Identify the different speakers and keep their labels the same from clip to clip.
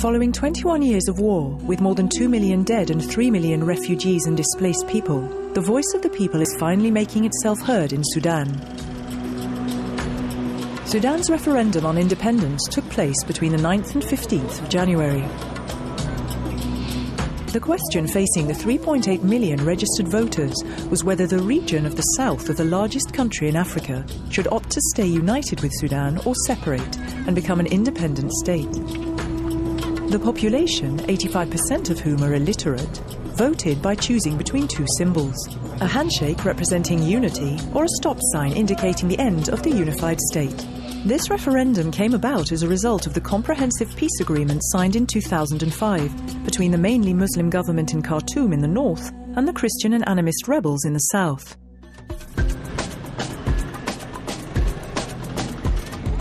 Speaker 1: Following 21 years of war, with more than 2 million dead and 3 million refugees and displaced people, the voice of the people is finally making itself heard in Sudan. Sudan's referendum on independence took place between the 9th and 15th of January. The question facing the 3.8 million registered voters was whether the region of the south of the largest country in Africa should opt to stay united with Sudan or separate and become an independent state. The population, 85% of whom are illiterate, voted by choosing between two symbols: a handshake representing unity or a stop sign indicating the end of the unified state. This referendum came about as a result of the comprehensive peace agreement signed in 2005 between the mainly Muslim government in Khartoum in the north and the Christian and animist rebels in the south.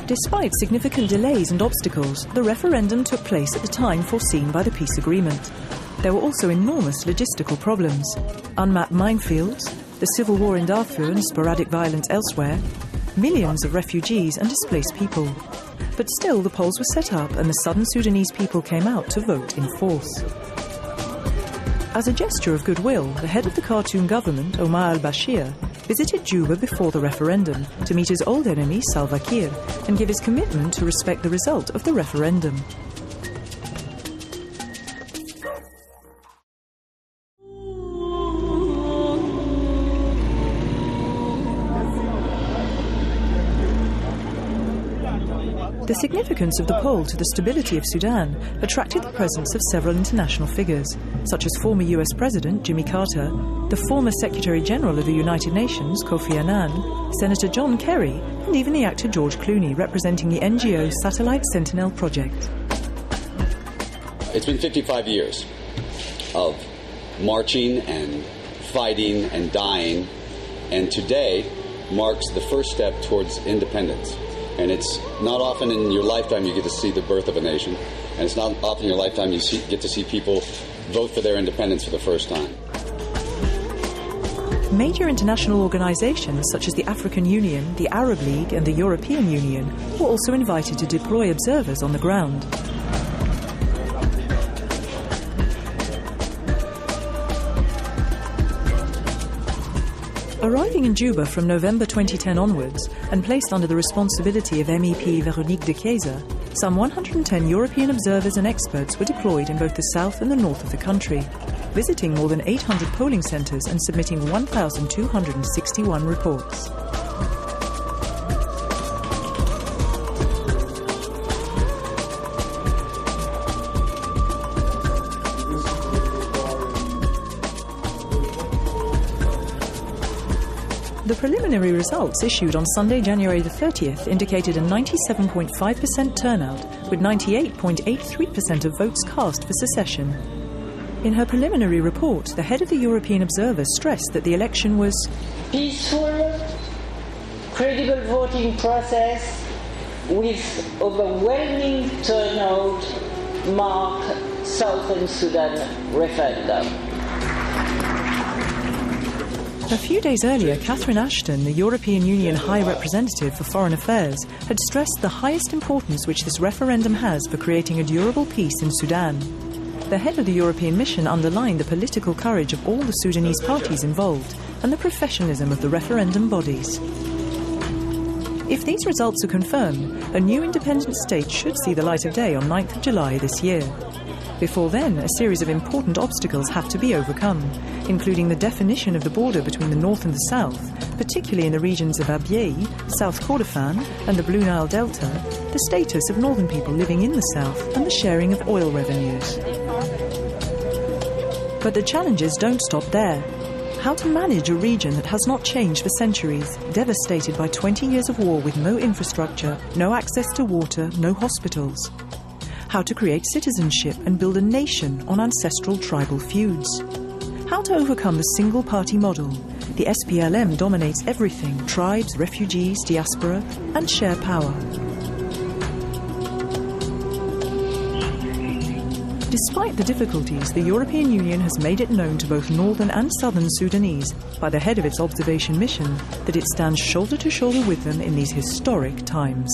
Speaker 1: Despite significant delays and obstacles, the referendum took place at the time foreseen by the peace agreement. There were also enormous logistical problems: unmapped minefields, the civil war in Darfur and sporadic violence elsewhere, millions of refugees and displaced people. But still, the polls were set up and the Southern Sudanese people came out to vote in force. As a gesture of goodwill, the head of the Khartoum government, Omar al-Bashir, visited Juba before the referendum to meet his old enemy, Salva Kiir, and give his commitment to respect the result of the referendum. The significance of the poll to the stability of Sudan attracted the presence of several international figures, such as former US President Jimmy Carter, the former Secretary General of the United Nations, Kofi Annan, Senator John Kerry, and even the actor George Clooney, representing the NGO Satellite Sentinel project.
Speaker 2: It's been 55 years of marching and fighting and dying, and today marks the first step towards independence. And it's not often in your lifetime you get to see the birth of a nation, and it's not often in your lifetime you get to see people vote for their independence for the first time.
Speaker 1: Major international organizations such as the African Union, the Arab League and the European Union were also invited to deploy observers on the ground. Arriving in Juba from November 2010 onwards and placed under the responsibility of MEP Véronique de Keyser, some 110 European observers and experts were deployed in both the south and the north of the country, visiting more than 800 polling centres and submitting 1,261 reports. The preliminary results issued on Sunday, January the 30th indicated a 97.5% turnout, with 98.83% of votes cast for secession. In her preliminary report, the head of the European observers stressed that the election was
Speaker 3: peaceful, credible voting process with overwhelming turnout mark Southern Sudan Referendum.
Speaker 1: A few days earlier, Catherine Ashton, the European Union High Representative for Foreign Affairs, had stressed the highest importance which this referendum has for creating a durable peace in Sudan. The head of the European mission underlined the political courage of all the Sudanese parties involved and the professionalism of the referendum bodies. If these results are confirmed, a new independent state should see the light of day on 9th of July this year. Before then, a series of important obstacles have to be overcome, including the definition of the border between the north and the south, particularly in the regions of Abyei, South Kordofan and the Blue Nile Delta, the status of northern people living in the south, and the sharing of oil revenues. But the challenges don't stop there. How to manage a region that has not changed for centuries, devastated by 20 years of war with no infrastructure, no access to water, no hospitals. How to create citizenship and build a nation on ancestral tribal feuds. How to overcome the single-party model. The SPLM dominates everything: tribes, refugees, diaspora, and share power. Despite the difficulties, the European Union has made it known to both northern and southern Sudanese, by the head of its observation mission, that it stands shoulder to shoulder with them in these historic times.